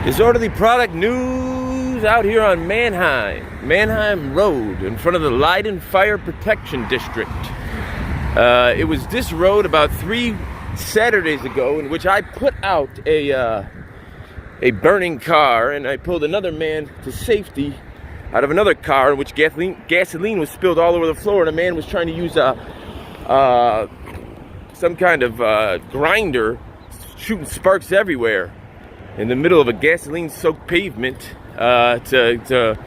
Disorderly product news out here on Manheim Road in front of the Leiden Fire Protection District. It was this road about 3 Saturdays ago in which I put out a burning car, and I pulled another man to safety out of another car in which gasoline was spilled all over the floor, and a man was trying to use some kind of grinder, shooting sparks everywhere in the middle of a gasoline-soaked pavement to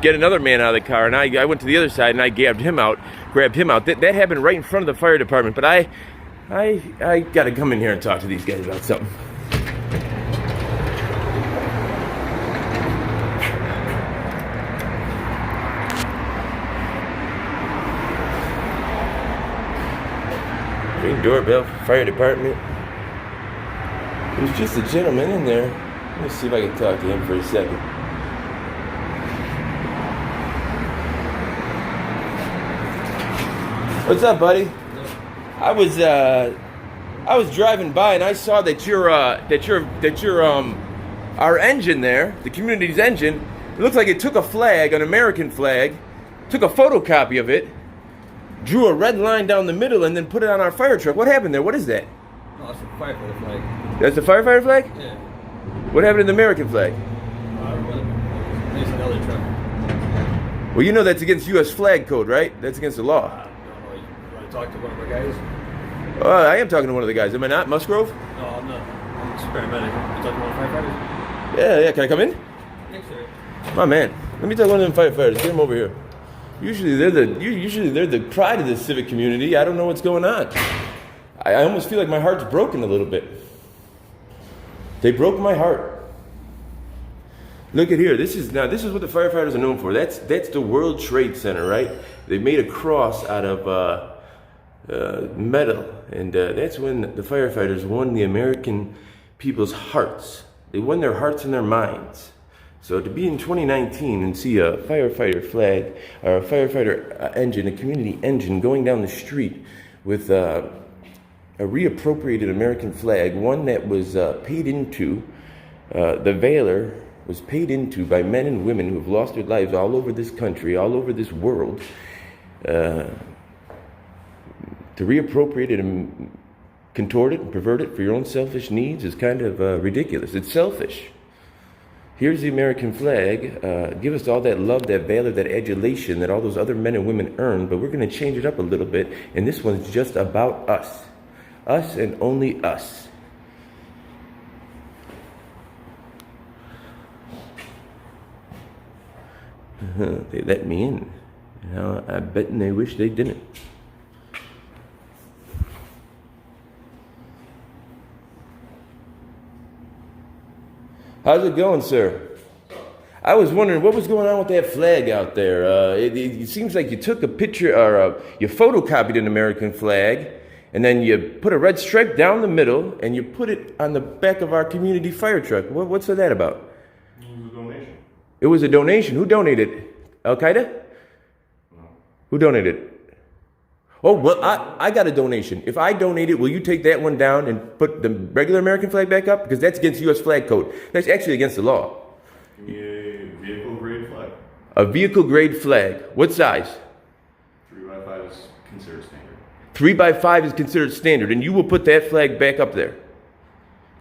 get another man out of the car. And I went to the other side and I grabbed him out. That happened right in front of the fire department. But I got to come in here and talk to these guys about something. Ring doorbell, fire department. There's just a gentleman in there. Let me see if I can talk to him for a second. What's up, buddy? I was driving by and I saw that our engine there, the community's engine, it looks like it took a flag, an American flag, took a photocopy of it, drew a red line down the middle, and then put it on our fire truck. What happened there? What is that? No, that's the firefighter flag. That's the firefighter flag? Yeah. What happened to the American flag? There's another truck. Well, you know that's against U.S. flag code, right? That's against the law. You want to talk to one of our guys? I am talking to one of the guys. Am I not? Musgrove? No, I'm not. I'm just paramedic. You talk to one of the firefighters? Yeah. Can I come in? Yes, sir. My man. Let me talk to one of them firefighters. Get them over here. Usually they're the pride of the civic community. I don't know what's going on. I almost feel like my heart's broken a little bit. They broke my heart. Look at here. This is what the firefighters are known for. That's the World Trade Center, right? They made a cross out of metal, and that's when the firefighters won the American people's hearts. They won their hearts and their minds. So to be in 2019 and see a firefighter flag, or a firefighter engine, a community engine going down the street with a reappropriated American flag, one that was paid into, the VALOR was paid into by men and women who have lost their lives all over this country, all over this world, to reappropriate it and contort it and pervert it for your own selfish needs is kind of ridiculous. It's selfish. Here's the American flag. Give us all that love, that valor, that adulation that all those other men and women earned, but we're going to change it up a little bit, and this one's just about us. Us and only us. They let me in. Now, I bet they wish they didn't. How's it going, sir? I was wondering what was going on with that flag out there. It seems like you took a picture, or you photocopied an American flag, and then you put a red stripe down the middle, and you put it on the back of our community fire truck. What's that about? It was a donation. It was a donation. Who donated? Al-Qaeda? No. Who donated? Oh, well, I got a donation. If I donate it, will you take that one down and put the regular American flag back up? Because that's against U.S. flag code. That's actually against the law. Give me a vehicle-grade flag. A vehicle-grade flag. What size? 3x5 is considered standard. 3x5 is considered standard, and you will put that flag back up there.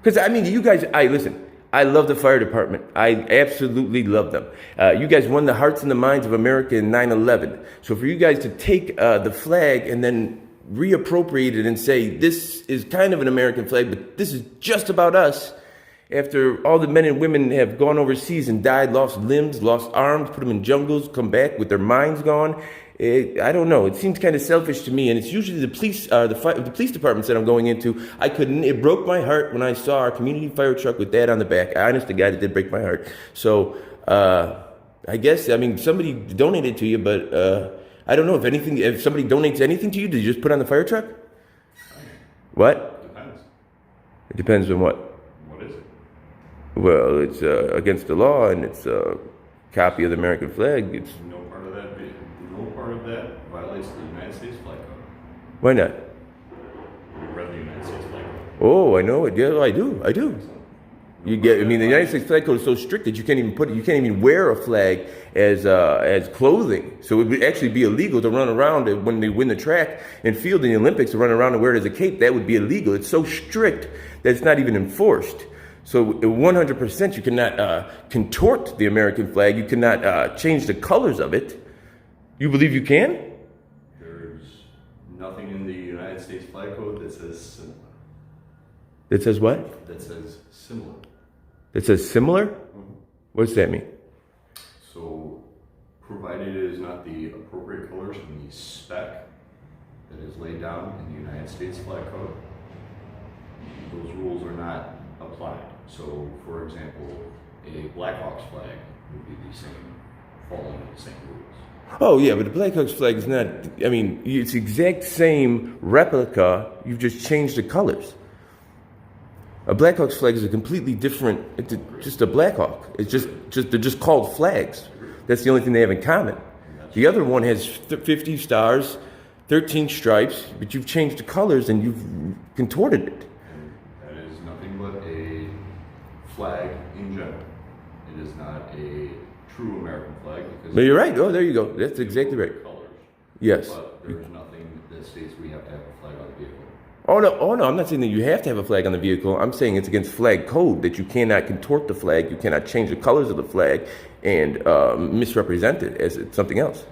Because, I mean, you guys, listen, I love the fire department. I absolutely love them. You guys won the hearts and the minds of America in 9/11. So for you guys to take the flag and then reappropriate it and say, this is kind of an American flag, but this is just about us, after all the men and women have gone overseas and died, lost limbs, lost arms, put them in jungles, come back with their minds gone. I don't know. It seems kind of selfish to me, and it's usually the police, the police departments that I'm going into. It broke my heart when I saw our community fire truck with that on the back. Honest to God, it did break my heart. So I guess, I mean, somebody donated to you, but I don't know if somebody donates anything to you, do you just put on the fire truck? What? Depends. It depends on what. What is it? Well, it's against the law, and it's a copy of the American flag. It's No part of that violates the United States flag code. Why not? You read the United States flag code. Oh, I know it. Yeah, I do. You get, I mean, the United States flag code is so strict that you can't even wear a flag as clothing. So it would actually be illegal to run around when they win the track and field in the Olympics, to run around and wear it as a cape. That would be illegal. It's so strict that it's not even enforced. So 100% you cannot contort the American flag. You cannot change the colors of it. You believe you can? There's nothing in the United States flag code that says similar. That says what? That says similar. That says similar? Mm-hmm. What does that mean? So, provided it is not the appropriate colors in the spec that is laid down in the United States flag code, those rules are not applied. So, for example, a Blackhawks flag would be the same, following the same rules. Oh yeah, but the Blackhawks flag is not, I mean, it's the exact same replica, you've just changed the colors. A Blackhawks flag is a completely different, it's just a Blackhawk. It's just they're just called flags. That's the only thing they have in common. The other one has 50 stars, 13 stripes, but you've changed the colors and you've contorted it. And that is nothing but a flag in general. It is not a true American flag. Because But you're right. Oh, there you go. That's exactly right. Colors. Yes. But there is nothing that states we have to have a flag on the vehicle. Oh no, I'm not saying that you have to have a flag on the vehicle. I'm saying it's against flag code, that you cannot contort the flag, you cannot change the colors of the flag and misrepresent it as something else.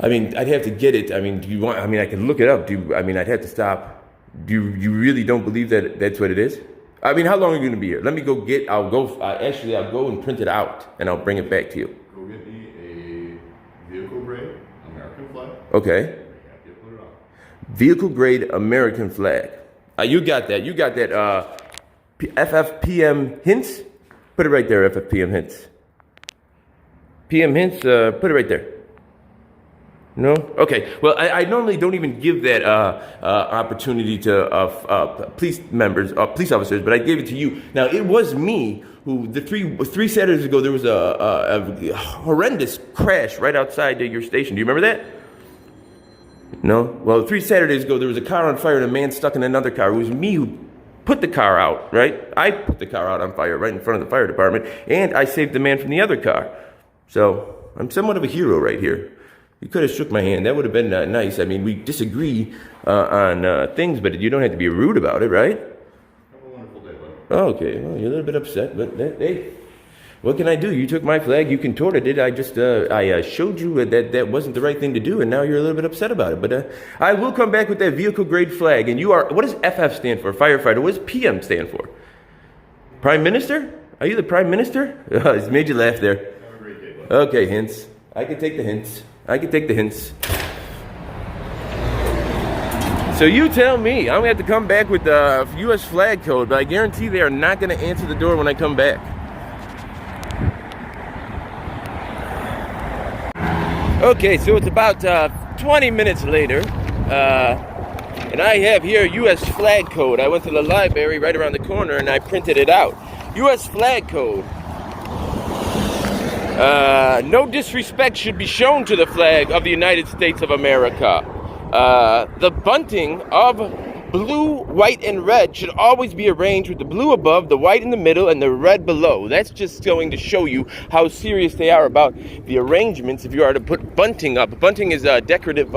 I mean, I'd have to get it. I mean, I can look it up. I'd have to stop. You really don't believe that that's what it is? I mean, how long are you going to be here? Let me go I'll go and print it out and I'll bring it back to you. Go get me a vehicle grade American flag. Okay. Vehicle grade American flag. You got that. You got that. FFPM hints. Put it right there. FFPM hints. PM hints. Put it right there. No? Okay. Well, I normally don't even give that opportunity to police officers, but I gave it to you. Now, it was me who, three Saturdays ago, there was a horrendous crash right outside your station. Do you remember that? No? Well, 3 Saturdays ago, there was a car on fire and a man stuck in another car. It was me who put the car out, right? I put the car out on fire right in front of the fire department, and I saved the man from the other car. So, I'm somewhat of a hero right here. You could have shook my hand. That would have been nice. I mean, we disagree on things, but you don't have to be rude about it, right? Have a wonderful day, buddy. Oh, okay. Well, you're a little bit upset, but hey, what can I do? You took my flag, you contorted it. I just showed you that wasn't the right thing to do, and now you're a little bit upset about it. But I will come back with that vehicle grade flag. And you are, what does FF stand for? Firefighter. What does PM stand for? Prime Minister? Are you the Prime Minister? It's made you laugh there. Have a great day, buddy. Okay, hints. I can take the hints. So you tell me. I'm going to have to come back with the U.S. flag code, but I guarantee they are not going to answer the door when I come back. Okay, so it's about 20 minutes later, and I have here U.S. flag code. I went to the library right around the corner and I printed it out. U.S. flag code. No disrespect should be shown to the flag of the United States of America. The bunting of blue, white, and red should always be arranged with the blue above, the white in the middle, and the red below. That's just going to show you how serious they are about the arrangements if you are to put bunting up. Bunting is a decorative,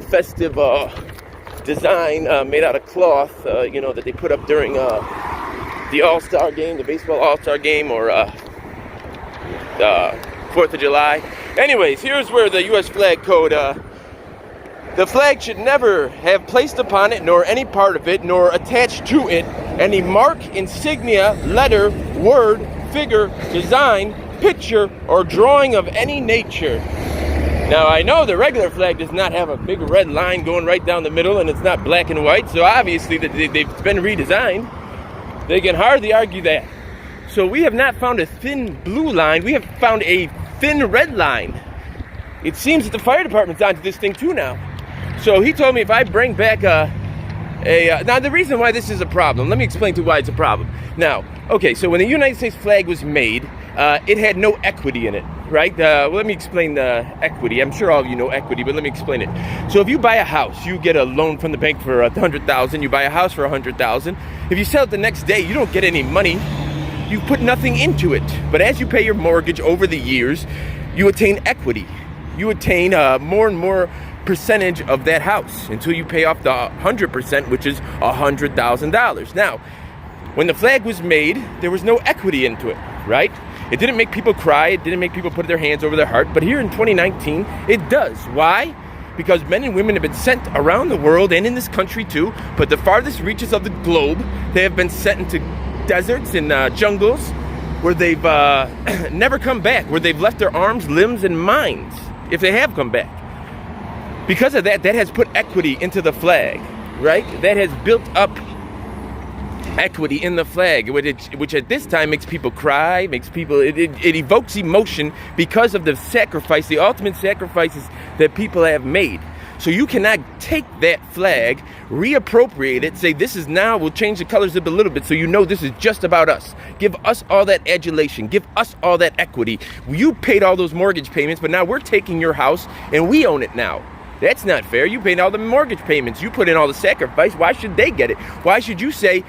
festive design made out of cloth, that they put up during the All-Star game, the baseball All-Star game, or 4th of July. Anyways, here's where the U.S. flag code, the flag should never have placed upon it, nor any part of it, nor attached to it, any mark, insignia, letter, word, figure, design, picture, or drawing of any nature. Now, I know the regular flag does not have a big red line going right down the middle, and it's not black and white, so obviously they've been redesigned. They can hardly argue that. So we have not found a thin blue line, we have found a thin red line. It seems that the fire department's onto this thing too now. So he told me if I bring back Now, the reason why this is a problem, let me explain to you why it's a problem. Now, okay, so when the United States flag was made, it had no equity in it, right? Well, let me explain the equity. I'm sure all of you know equity, but let me explain it. So if you buy a house, you get a loan from the bank for $100,000. You buy a house for $100,000. If you sell it the next day, you don't get any money. You put nothing into it. But as you pay your mortgage over the years, you attain equity. You attain more and more percentage of that house until you pay off the 100%, which is $100,000. Now, when the flag was made, there was no equity into it, right? It didn't make people cry. It didn't make people put their hands over their heart. But here in 2019, it does. Why? Because men and women have been sent around the world and in this country too, but the farthest reaches of the globe, they have been sent into deserts and jungles where they've never come back, where they've left their arms, limbs, and minds, if they have come back. Because of that, that has put equity into the flag, right? That has built up equity in the flag, which at this time makes people cry, makes people, it evokes emotion because of the sacrifice, the ultimate sacrifices that people have made. So you cannot take that flag, reappropriate it, say this is now, we'll change the colors up a little bit so you know this is just about us. Give us all that adulation, give us all that equity. You paid all those mortgage payments, but now we're taking your house and we own it now. That's not fair. You paid all the mortgage payments. You put in all the sacrifice. Why should they get it? Why should you say,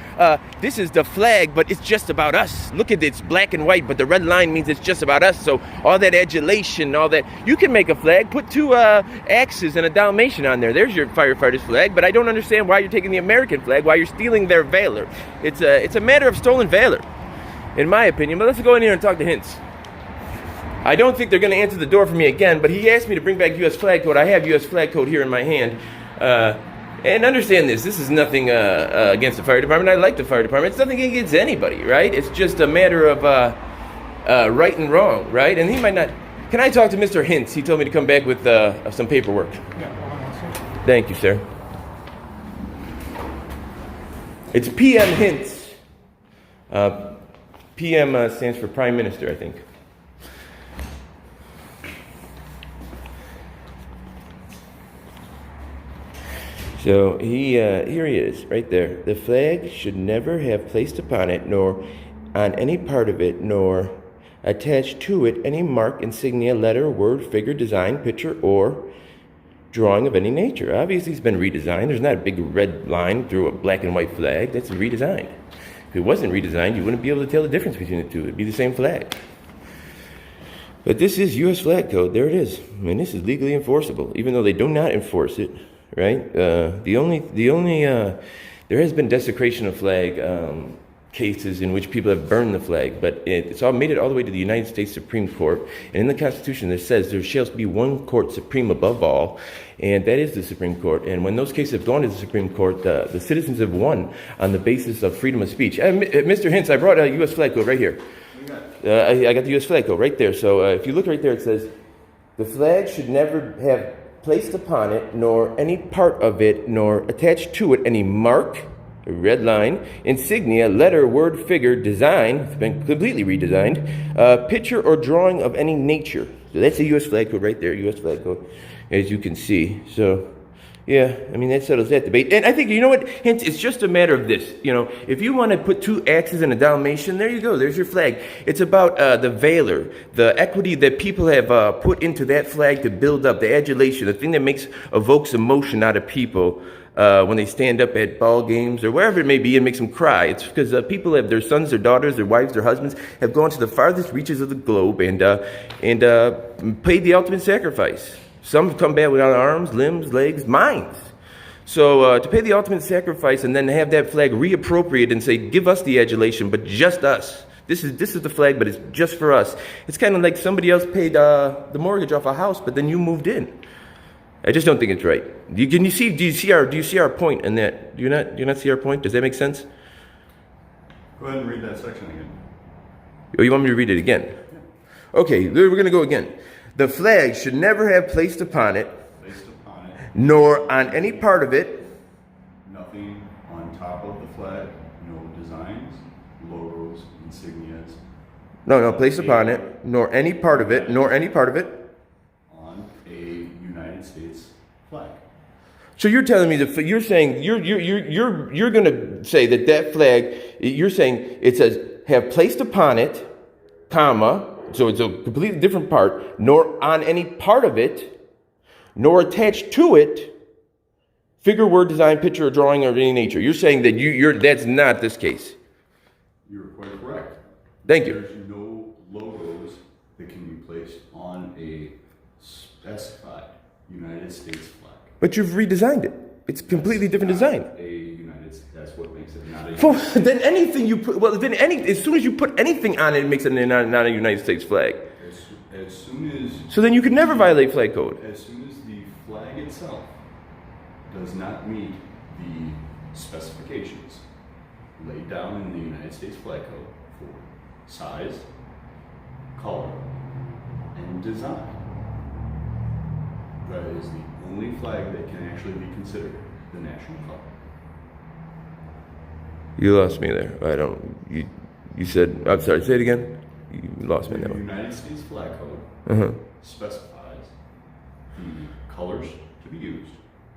this is the flag, but it's just about us? Look at it, it's black and white, but the red line means it's just about us. So all that adulation, all that. You can make a flag, put two axes and a Dalmatian on there. There's your firefighters flag, but I don't understand why you're taking the American flag, why you're stealing their valor. It's a matter of stolen valor, in my opinion. But let's go in here and talk to Hintz. I don't think they're going to answer the door for me again, but he asked me to bring back U.S. flag code. I have U.S. flag code here in my hand. And understand this is nothing against the fire department. I like the fire department. It's nothing against anybody, right? It's just a matter of right and wrong, right? And he might not... Can I talk to Mr. Hintz? He told me to come back with some paperwork. Yeah, hold on, sir. Thank you, sir. It's PM Hintz. PM stands for Prime Minister, I think. So here he is, right there. The flag should never have placed upon it, nor on any part of it, nor attached to it any mark, insignia, letter, word, figure, design, picture, or drawing of any nature. Obviously, it's been redesigned. There's not a big red line through a black and white flag. That's redesigned. If it wasn't redesigned, you wouldn't be able to tell the difference between the two. It'd be the same flag. But this is U.S. flag code. There it is. And this is legally enforceable, even though they do not enforce it. Right? There has been desecration of flag cases in which people have burned the flag, but it's all made it all the way to the United States Supreme Court. And in the Constitution, it says there shall be one court supreme above all, and that is the Supreme Court. And when those cases have gone to the Supreme Court, the citizens have won on the basis of freedom of speech. Mr. Hintz, I brought a U.S. flag code right here. I got the U.S. flag code right there. So if you look right there, it says, the flag should never have placed upon it, nor any part of it, nor attached to it any mark, a red line, insignia, letter, word, figure, design, it's been completely redesigned, picture or drawing of any nature. So that's the U.S. flag code right there, U.S. flag code, as you can see. So, yeah, I mean, that settles that debate. And I think, you know what, Hintz, it's just a matter of this. You know, if you want to put two axes and a Dalmatian, there you go, there's your flag. It's about the valor, the equity that people have put into that flag to build up, the adulation, the thing that evokes emotion out of people when they stand up at ball games or wherever it may be and makes them cry. It's because people have their sons, their daughters, their wives, their husbands have gone to the farthest reaches of the globe and paid the ultimate sacrifice. Some have come back without arms, limbs, legs, minds. So to pay the ultimate sacrifice and then have that flag reappropriate and say, give us the adulation, but just us. This is the flag, but it's just for us. It's kind of like somebody else paid the mortgage off a house, but then you moved in. I just don't think it's right. Do you see our point in that? Do you not see our point? Does that make sense? Go ahead and read that section again. Oh, you want me to read it again? Yeah. Okay, we're going to go again. The flag should never have placed upon it, nor on any part of it, nothing on top of the flag, no designs, logos, insignias. No, placed upon it, nor any part of it, on a United States flag. So you're telling me you're saying you're going to say that flag, you're saying it says have placed upon it, comma, so it's a completely different part, nor on any part of it, nor attached to it, figure, word, design, picture, or drawing of any nature. You're saying that that's not this case. You're quite correct. Thank you. There's no logos that can be placed on a specified United States flag. But you've redesigned it. It's a completely different design. That's what makes it not a. Well, then anything you put, as soon as you put anything on it, it makes it not a United States flag. As soon as. So then you could never violate flag code. As soon as the flag itself does not meet the specifications laid down in the United States flag code for size, color, and design, that is the only flag that can actually be considered the national color. You lost me there. I don't. You said. I'm sorry. Say it again. You lost me there. The United States flag code specifies the colors to be used.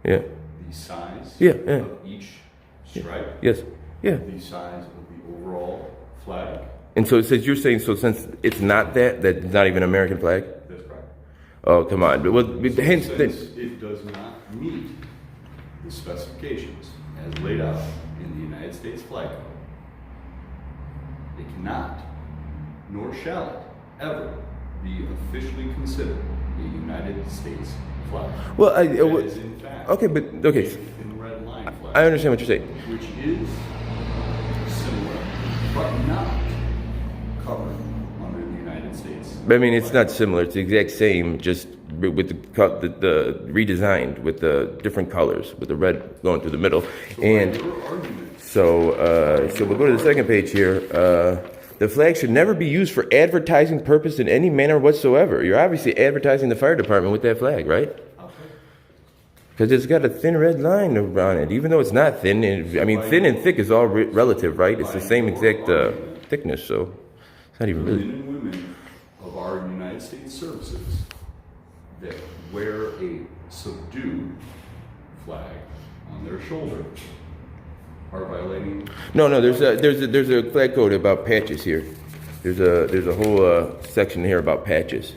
Yeah. The size of each stripe. Yes. Yeah. The size of the overall flag. And so it says you're saying so since it's not that's not even an American flag. That's correct. Oh come on! Well, hence since it does not meet the specifications as laid out in the United States flag code, it cannot, nor shall it, ever be officially considered a United States flag. Well, that is in fact okay, but okay. a thin red line flag. I understand what you're saying. Which is similar, but not covered under the United States. I mean, it's not similar. It's the exact same, just with the redesigned with the different colors, with the red going through the middle. And so we'll go to the second page here. The flag should never be used for advertising purpose in any manner whatsoever. You're obviously advertising the fire department with that flag, right? Because it's got a thin red line around it, even though it's not thin. I mean, thin and thick is all relative, right? It's the same exact thickness, so it's not even really. Men and women of our United States services that wear a subdued flag on their shoulder are violating. No. There's a flag code about patches here. There's a whole section here about patches.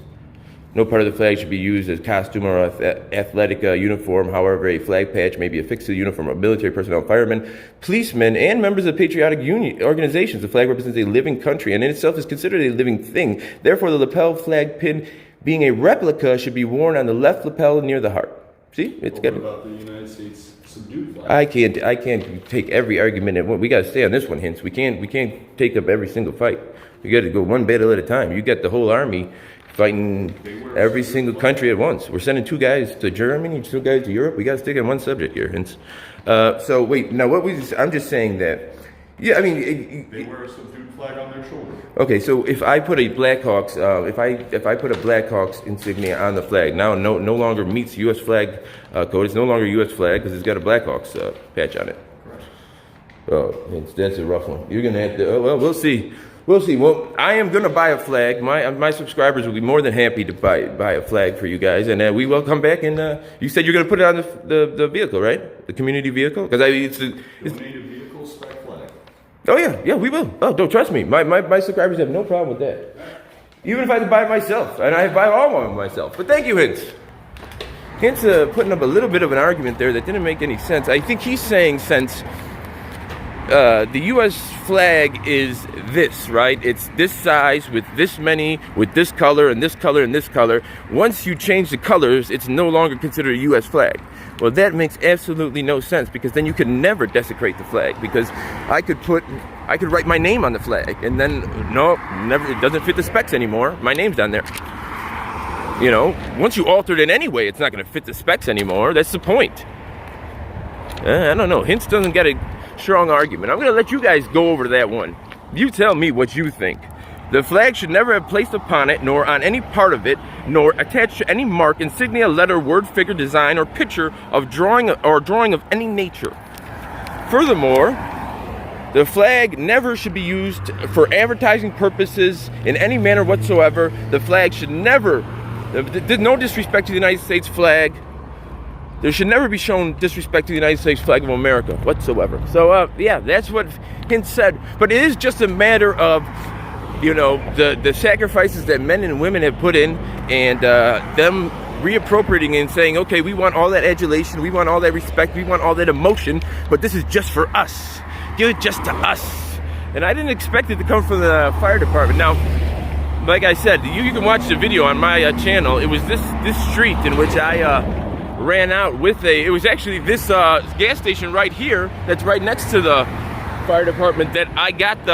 No part of the flag should be used as costume or athletic uniform. However, a flag patch may be affixed to the uniform of military personnel, firemen, policemen, and members of patriotic organizations. The flag represents a living country and in itself is considered a living thing. Therefore, the lapel flag pin, being a replica, should be worn on the left lapel near the heart. See, it's got. What about the United States subdued flag? I can't take every argument. We got to stay on this one, Hints. We can't take up every single fight. We got to go one battle at a time. You got the whole army fighting every single country at once. We're sending 2 guys to Germany, 2 guys to Europe. We got to stick on one subject here, Hints. So wait, now I'm just saying that. Yeah, I mean, they wear a subdued flag on their shoulder. Okay, so if I put a Blackhawks, if I put a Blackhawks insignia on the flag, now no longer meets U.S. flag code. It's no longer U.S. flag because it's got a Blackhawks patch on it. Correct. Oh, that's a rough one. You're gonna have to. Well, we'll see. We'll see. Well, I am gonna buy a flag. My subscribers will be more than happy to buy a flag for you guys, and we will come back. And you said you're gonna put it on the vehicle, right? The community vehicle, because it's donate a vehicle spec flag. Oh yeah, we will. Oh, don't trust me. My subscribers have no problem with that. Even if I had to buy it myself, and I buy all of them myself. But thank you, Hints. Hints putting up a little bit of an argument there that didn't make any sense. I think he's saying since the U.S. flag is this, right? It's this size with this many, with this color and this color and this color. Once you change the colors, it's no longer considered a U.S. flag. Well, that makes absolutely no sense because then you could never desecrate the flag because I could write my name on the flag and then never, it doesn't fit the specs anymore. My name's down there. You know, once you alter it in any way, it's not going to fit the specs anymore. That's the point. I don't know. Hints doesn't get a strong argument. I'm going to let you guys go over that one. You tell me what you think. The flag should never have placed upon it, nor on any part of it, nor attached to any mark, insignia, letter, word, figure, design, or picture of drawing of any nature. Furthermore, the flag never should be used for advertising purposes in any manner whatsoever. The flag should never, there's no disrespect to the United States flag. There should never be shown disrespect to the United States flag of America whatsoever. So, yeah, that's what Hintz said. But it is just a matter of, you know, the sacrifices that men and women have put in, and them reappropriating and saying, okay, we want all that adulation, we want all that respect, we want all that emotion, but this is just for us. Give it just to us. And I didn't expect it to come from the fire department. Now, like I said, you can watch the video on my channel. It was this street in which I ran out with it was actually this gas station right here that's right next to the fire department that I got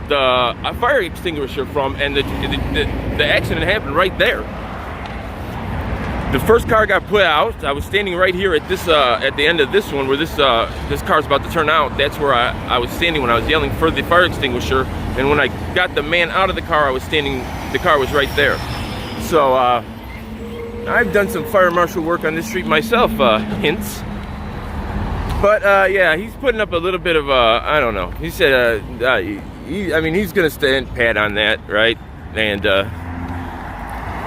the fire extinguisher from, and the accident happened right there. The first car got put out. I was standing right here at this at the end of this one where this car's about to turn out. That's where I was standing when I was yelling for the fire extinguisher, and when I got the man out of the car, I was standing, the car was right there. So I've done some fire marshal work on this street myself, Hintz. But yeah, he's putting up a little bit of I don't know. He said I mean, he's gonna stand pat on that, right? And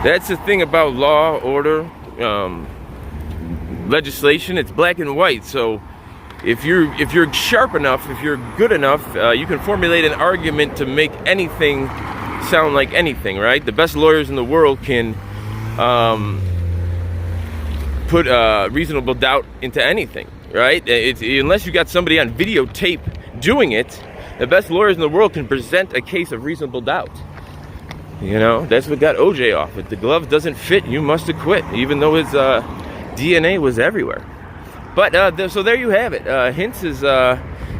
that's the thing about law, order, legislation. It's black and white. So if you're sharp enough, if you're good enough, you can formulate an argument to make anything sound like anything, right? The best lawyers in the world can put reasonable doubt into anything, right? Unless you got somebody on videotape doing it, the best lawyers in the world can present a case of reasonable doubt. You know, that's what got OJ off. If the glove doesn't fit, you must acquit, even though his DNA was everywhere. But so there you have it. Hintz is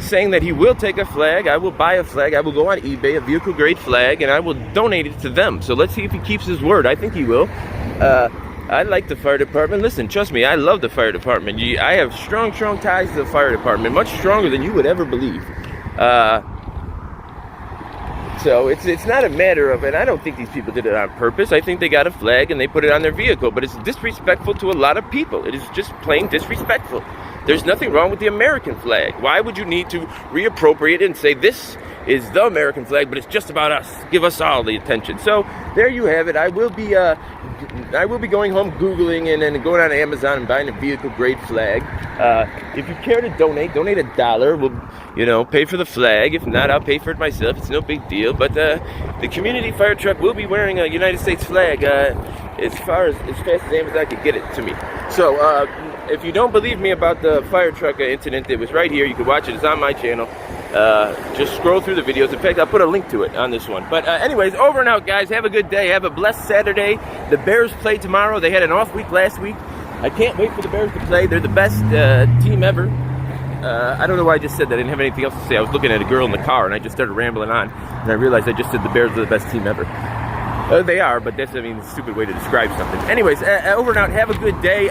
saying that he will take a flag. I will buy a flag. I will go on eBay, a vehicle grade flag, and I will donate it to them. So let's see if he keeps his word. I think he will. I like the fire department. Listen, trust me, I love the fire department. I have strong ties to the fire department, much stronger than you would ever believe. So it's not a matter of, and I don't think these people did it on purpose. I think they got a flag and they put it on their vehicle, but it's disrespectful to a lot of people. It is just plain disrespectful. There's nothing wrong with the American flag. Why would you need to reappropriate it and say this is the American flag, but it's just about us? Give us all the attention. So there you have it. I will be going home Googling and then going on Amazon and buying a vehicle grade flag. If you care to donate $1. We'll, pay for the flag. If not, I'll pay for it myself. It's no big deal. But the community fire truck will be wearing a United States flag as fast as Amazon could get it to me. So if you don't believe me about the fire truck incident, it was right here. You can watch it. It's on my channel. Just scroll through the videos. In fact, I'll put a link to it on this one. But anyways, over and out, guys. Have a good day. Have a blessed Saturday. The Bears play tomorrow. They had an off week last week. I can't wait for the Bears to play. They're the best team ever. I don't know why I just said that. I didn't have anything else to say. I was looking at a girl in the car, and I just started rambling on. And I realized I just said the Bears are the best team ever. They are, but that's, a stupid way to describe something. Anyways, over and out. Have a good day.